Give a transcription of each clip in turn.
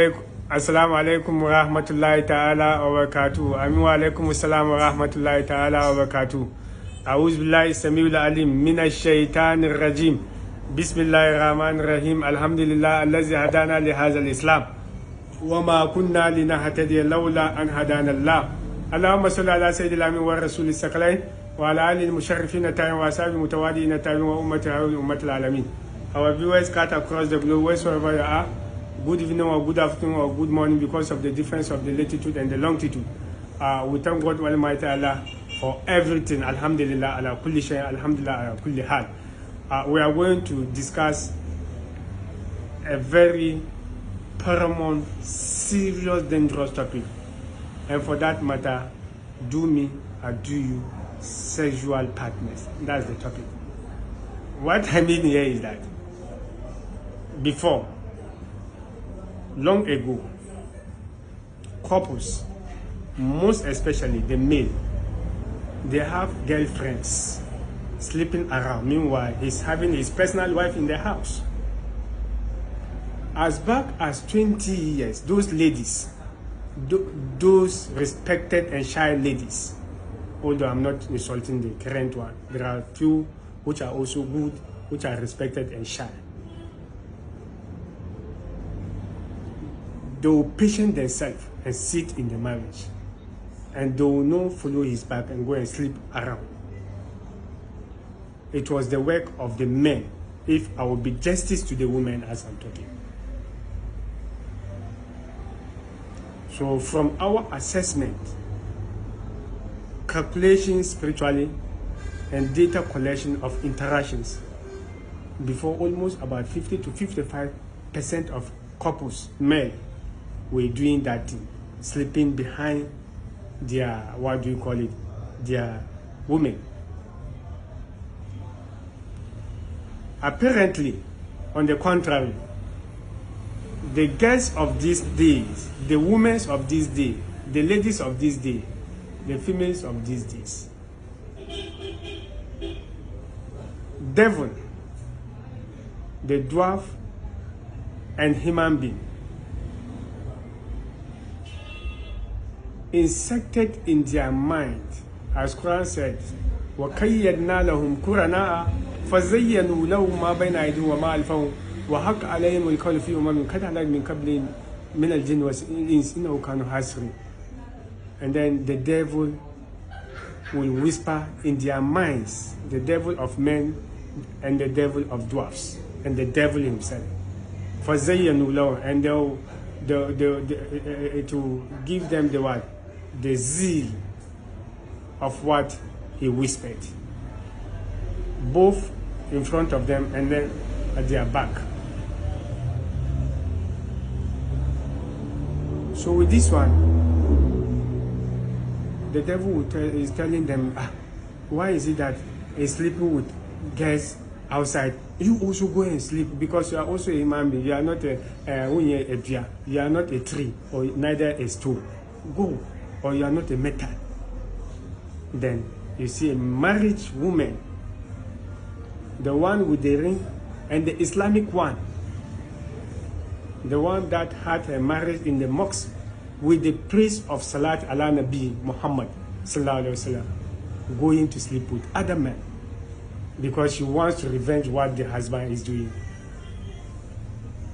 Assalamu alaikum wa rahmatullahi ta'ala wa barakatuh. Amin wa alaikum assalam wa rahmatullahi ta'ala wa barakatuh. A'udhu billahi samiul alim minash shaitanir rajim. Bismillahir rahmanir rahim. Alhamdulillah allazi hadana li hadzal islam. Wa ma kunna linahtadiya lawla an hadana Allah. Allahumma salli ala sayyidil amin wa rasulis sakalain wa ala alihi musharrifin ta'in wa ashabi mutawaddiin ta'in wa ummati ummatil alamin. Our viewers cut across the globe wherever you are. Good evening or good afternoon or good morning because of the difference of the latitude and the longitude. We thank God Almighty Allah for everything. Alhamdulillah ala kulli shay, alhamdulillah ala kulli hal. We are going to discuss a very paramount, serious, dangerous topic. And for that matter, do me or do you sexual partners. That's the topic. What I mean here is that before, long ago, couples, most especially the male, they have girlfriends sleeping around. Meanwhile, he's having his personal wife in the house. As back as 20 years, those ladies, those respected and shy ladies, although I'm not insulting the current one, there are few which are also good, which are respected and shy. They will patient themselves and sit in the marriage, and they will not follow his back and go and sleep around. It was the work of the men, if I will be justice to the women as I'm talking. So from our assessment, calculation spiritually, and data collection of interactions, before almost about 50 to 55% of couples, male, were doing that thing, sleeping behind their, what do you call it, their women. Apparently, on the contrary, the girls of these days, the women of these days, the ladies of these days, the females of these days, devil, the dwarf, and human being, insected in their mind, as Quran said, وَكَيَّدْنَا لَهُمْ كُرَنَاءَ فَزَيَّنُوا لَهُمْ مَا بَيْنَ أَيْدِيهِمْ وَمَا خَلْفَهُمْ وَحَقَّ عَلَيْهِمُ الْقَوْلُ فِي أُمَمٍ قَدْ خَلَتْ مِنْ قَبْلِهِمْ مِنَ الْجِنِّ وَالْإِنسِ إِنَّهُمْ كَانُوا خَاسِرِينَ. And then the devil will whisper in their minds, the devil of men and the devil of dwarfs and the devil himself. فَزَيَّنُوا لَهُمْ, and it will give them the what? The zeal of what he whispered, both in front of them and then at their back. So with this one, the devil is telling them, why is it that he's sleeping with girls outside? You also go and sleep, because you are also a human being. You are not you are not a tree, or neither a stone. Go, or you are not a metal. Then you see a married woman, the one with the ring, and the Islamic one, the one that had a marriage in the mosque with the priest of Salat ala Nabi Muhammad sallallahu alaihi wasallam, going to sleep with other men because she wants to revenge what the husband is doing.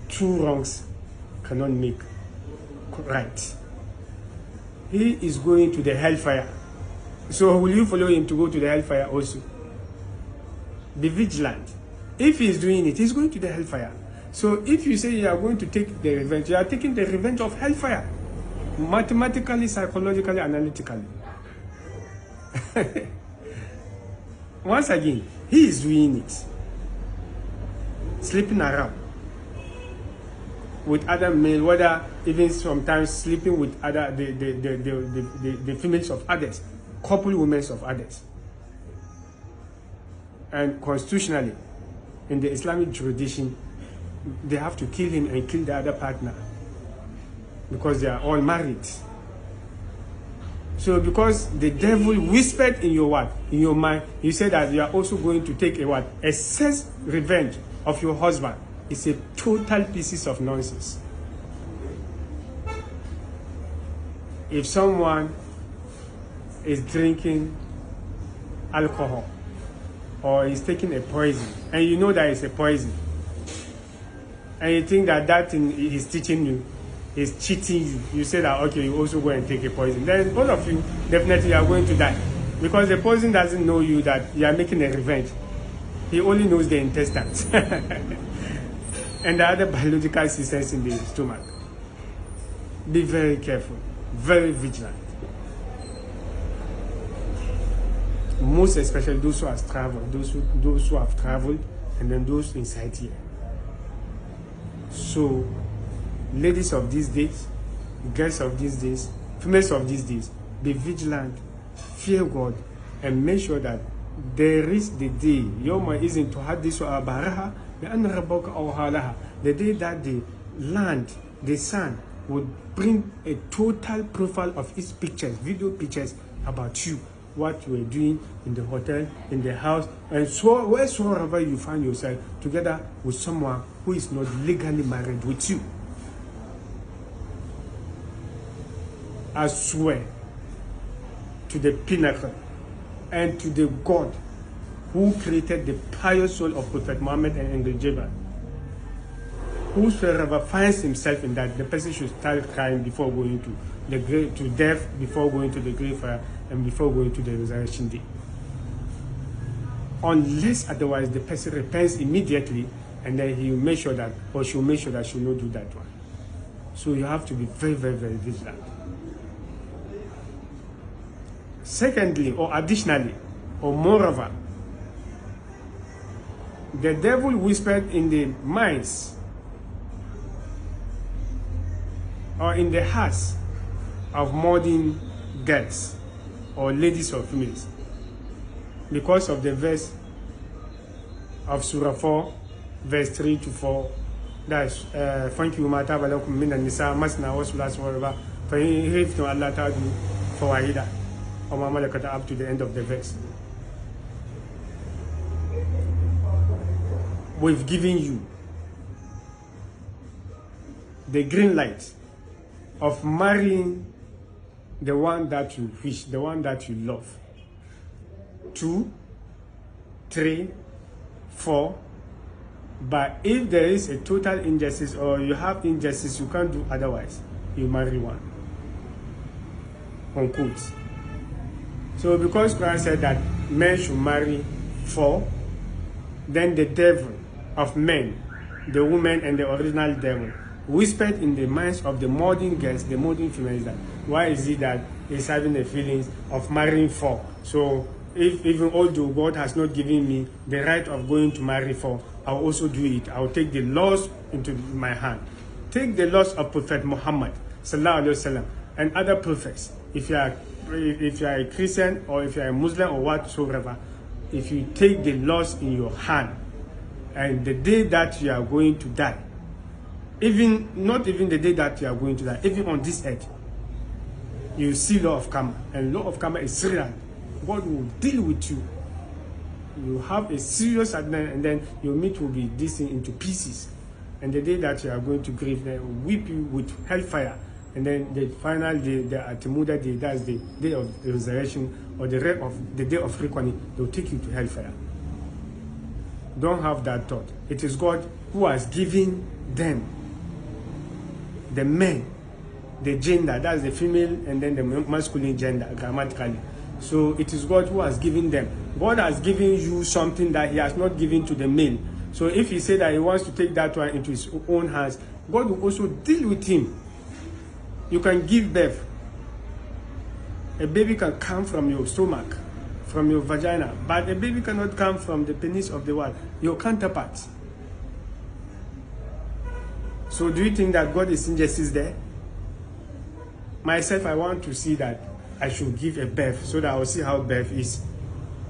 Two wrongs cannot make right. He is going to the hellfire. So will you follow him to go to the hellfire also? Be vigilant. If he is doing it, he's going to the hellfire. So if you say you are going to take the revenge, you are taking the revenge of hellfire. Mathematically, psychologically, analytically. Once again, he is doing it. Sleeping around with other male, whether even sometimes sleeping with other the females of others, couple women of others. And constitutionally, in the Islamic jurisdiction, they have to kill him and kill the other partner because they are all married. So because the devil whispered in your what? In your mind, you said that you are also going to take a what? A sex revenge of your husband. It's a total piece of nonsense. if someone is drinking alcohol or is taking a poison, and you know that it's a poison, and you think that that thing is teaching you, is cheating you, you say that, okay, you also go and take a poison, then all of you definitely are going to die. Because the poison doesn't know you that you are making a revenge. He only knows the intestines and the other biological systems in the stomach. Be very careful, very vigilant. Most especially those who have traveled, those who have traveled, and then those inside here. So, ladies of these days, girls of these days, females of these days, be vigilant, fear God, and make sure that there is the day, Yoma isn't to have this baraha, the day that the land, the sun, would bring a total profile of its pictures, video pictures about you, what you were doing in the hotel, in the house, and so wheresoever you find yourself together with someone who is not legally married with you. I swear to the pinnacle and to the God who created the pious soul of Prophet Muhammad and the Jabal, whosoever finds himself in that, the person should start crying before going to the grave, to death, before going to the grave fire, and before going to the resurrection day. Unless otherwise the person repents immediately, and then he will make sure that, or she will make sure that she will not do that one. So you have to be very, very, very vigilant. Secondly, or additionally, or moreover, the devil whispered in the minds or in the hearts of modern girls or ladies or females because of the verse of Surah 4, verse 3 to 4. That's thank you, Mata Balakum Minan Nisa Masna was last whatever for him to Allah Tadu for Wahida or Mamalakata up to the end of the verse. We've given you the green light of marrying the one that you wish, the one that you love. 2, 3, 4. But if there is a total injustice or you have injustice, you can't do otherwise. You marry one. Unquote. So because Quran said that men should marry 4, then the devil of men, the woman and the original devil, whispered in the minds of the modern girls, the modern females, that why is it that he's having the feelings of marrying 4? So if even although God has not given me the right of going to marry 4, I'll also do it. I'll take the laws into my hand. Take the laws of Prophet Muhammad sallallahu alaihi wasallam and other prophets. If you are a Christian or if you are a Muslim or whatsoever, if you take the laws in your hand, and the day that you are going to die, even not even the day that you are going to die, even on this earth, you see law of karma, and law of karma is real. God will deal with you. You have a serious accident, and then your meat will be distant into pieces. And the day that you are going to grieve, they will whip you with hellfire. And then the final day, the Atimuda day, that's the day of the resurrection, or the day of reckoning, they will take you to hellfire. Don't have that thought. It is God who has given them, the men, the gender, that's the female and then the masculine gender, grammatically. So it is God who has given them. God has given you something that he has not given to the male. So if he said that he wants to take that one into his own hands, God will also deal with him. You can give birth. A baby can come from your stomach, from your vagina, but a baby cannot come from the penis of the what? Your counterpart. So do you think that God is injustice there? Myself, I want to see that I should give a birth so that I will see how birth is,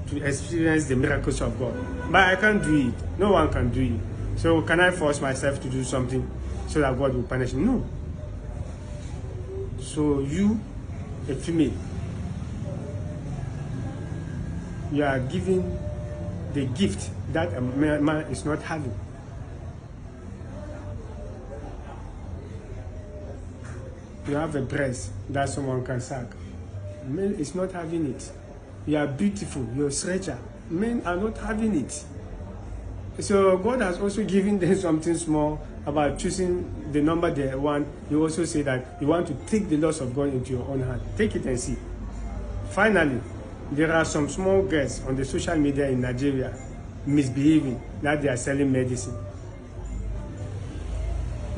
to experience the miracles of God. But I can't do it. No one can do it. So can I force myself to do something so that God will punish me? No. So you, a female, you are giving the gift that a man is not having. You have a breast that someone can suck. Men is not having it. You are beautiful. You're a stretcher. Men are not having it. So God has also given them something small about choosing the number they want. You also say that you want to take the laws of God into your own hand. Take it and see. Finally, there are some small girls on the social media in Nigeria misbehaving that they are selling medicine.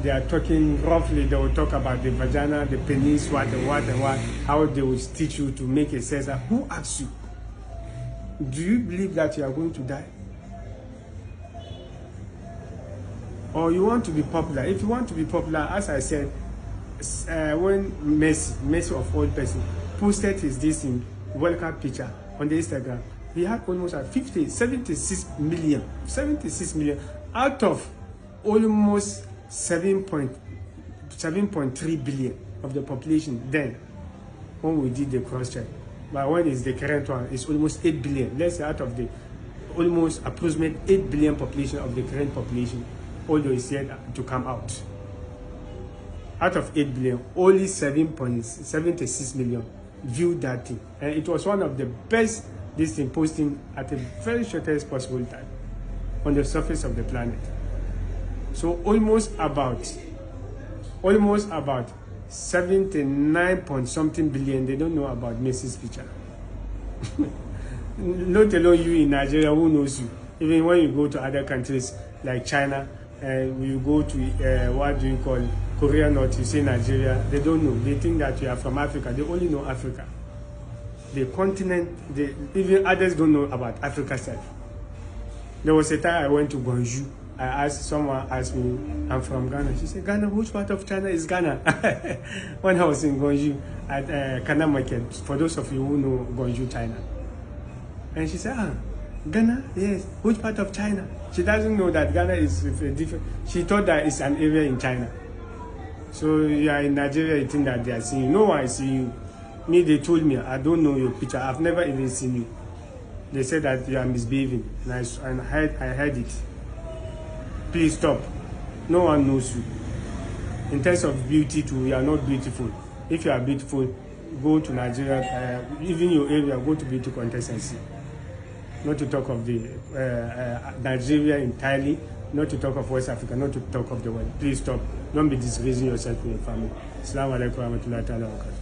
They are talking roughly, they will talk about the vagina, the penis, what and what and what, how they will teach you to make a sense. Who asks you? Do you believe that you are going to die? Or you want to be popular? If you want to be popular, as I said, when Messi of all person posted his in welcome picture on the Instagram, he had almost 76 million out of almost 7.3 billion of the population then when we did the cross check. But when it's the current one, it's almost 8 billion. Let's say out of the almost approximate 8 billion population of the current population, although it's yet to come out. Out of 8 billion, only 7.76 million viewed that thing. And it was one of the best posting at a very shortest possible time on the surface of the planet. So almost about 79 point something billion, they don't know about Messi's picture. Not alone you in Nigeria, who knows you? Even when you go to other countries like China, and you go to what do you call Korea North, you say Nigeria, they don't know. They think that you are from Africa. They only know Africa. The continent, even others don't know about Africa side. There was a time I went to Gwangju. Someone asked me, I'm from Ghana. She said, Ghana, which part of China is Ghana? When I was in Gwangju at Kana Market, for those of you who know Gwangju, China. And she said, Ghana, yes, which part of China? She doesn't know that Ghana is different. She thought that it's an area in China. So you are in Nigeria, you think that they are seeing you. No one is seeing you. Me, they told me, I don't know your picture. I've never even seen you. They said that you are misbehaving. And I heard it. Please stop. No one knows you. In terms of beauty too, you are not beautiful. If you are beautiful, go to Nigeria, even your area, go to beauty contest and see. Not to talk of the Nigeria entirely, not to talk of West Africa, not to talk of the world. Please stop. Don't be disgracing yourself and your family. Assalamu alaikum wa rahmatullahi wa barakatuh.